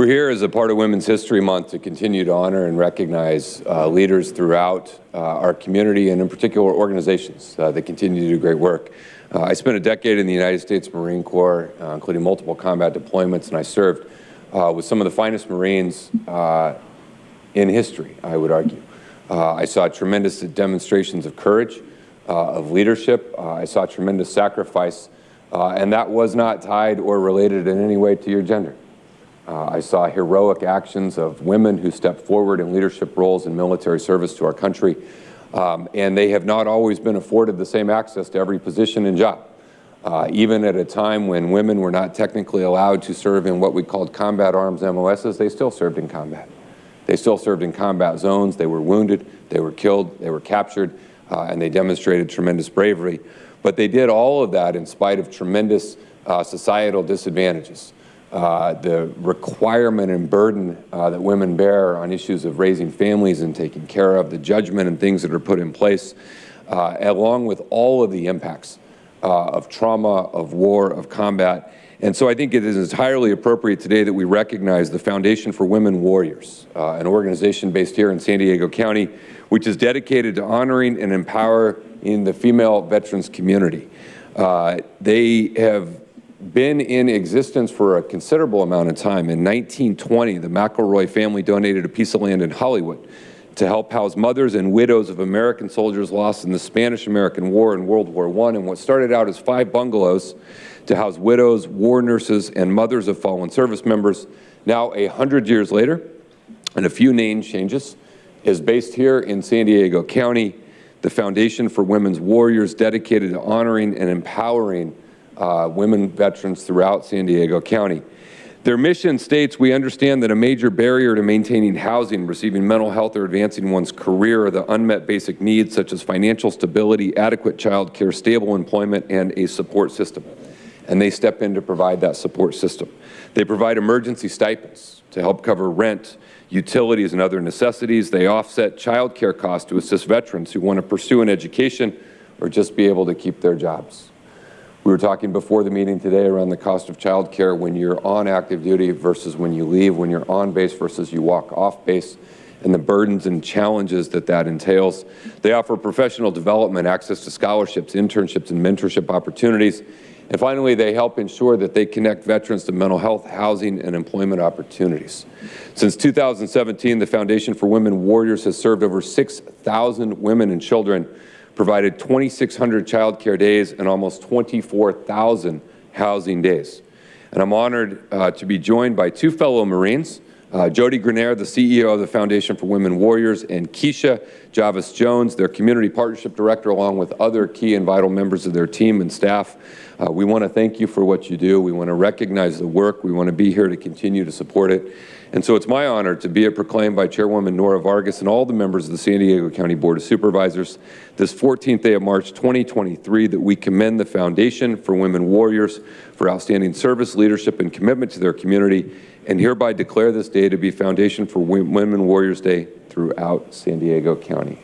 We're here as a part of Women's History Month to continue to honor and recognize leaders throughout our community and in particular organizations that continue to do great work. I spent a decade in the United States Marine Corps, including multiple combat deployments, and I served with some of the finest Marines in history, I would argue. I saw tremendous demonstrations of courage, of leadership. I saw tremendous sacrifice, and that was not tied or related in any way to your gender. I saw heroic actions of women who stepped forward in leadership roles in military service to our country, and they have not always been afforded the same access to every position and job. Even at a time when women were not technically allowed to serve in what we called combat arms MOSs, they still served in combat. They still served in combat zones. They were wounded, they were killed, they were captured, and they demonstrated tremendous bravery. But they did all of that in spite of tremendous societal disadvantages. The requirement and burden that women bear on issues of raising families and taking care of, the judgment and things that are put in place, along with all of the impacts of trauma, of war, of combat. And so I think it is entirely appropriate today that we recognize the Foundation for Women Warriors, an organization based here in San Diego County, which is dedicated to honoring and empowering the female veterans community. They have been in existence for a considerable amount of time. In 1920, the McElroy family donated a piece of land in Hollywood to help house mothers and widows of American soldiers lost in the Spanish-American War and World War I, and what started out as 5 bungalows to house widows, war nurses, and mothers of fallen service members, now 100 years later, and a few name changes, is based here in San Diego County. The Foundation for Women's Warriors, dedicated to honoring and empowering women veterans throughout San Diego County. Their mission states, we understand that a major barrier to maintaining housing, receiving mental health, or advancing one's career are the unmet basic needs such as financial stability, adequate child care, stable employment, and a support system. And they step in to provide that support system. They provide emergency stipends to help cover rent, utilities, and other necessities. They offset child care costs to assist veterans who want to pursue an education or just be able to keep their jobs. We were talking before the meeting today around the cost of child care when you're on active duty versus when you leave, when you're on base versus you walk off base, and the burdens and challenges that that entails. They offer professional development, access to scholarships, internships, and mentorship opportunities. And finally, they help ensure that they connect veterans to mental health, housing, and employment opportunities. Since 2017, the Foundation for Women Warriors has served over 6,000 women and children, provided 2,600 child care days and almost 24,000 housing days. And I'm honored to be joined by 2 fellow Marines, Jody Grenier, the CEO of the Foundation for Women Warriors, and Keisha Javis-Jones, their Community Partnership Director, along with other key and vital members of their team and staff. We want to thank you for what you do. We want to recognize the work. We want to be here to continue to support it. And so it's my honor to be proclaimed by Chairwoman Nora Vargas and all the members of the San Diego County Board of Supervisors this 14th day of March 2023 that we commend the Foundation for Women Warriors for outstanding service, leadership, and commitment to their community, and hereby declare this day to be Foundation for Women Warriors Day throughout San Diego County.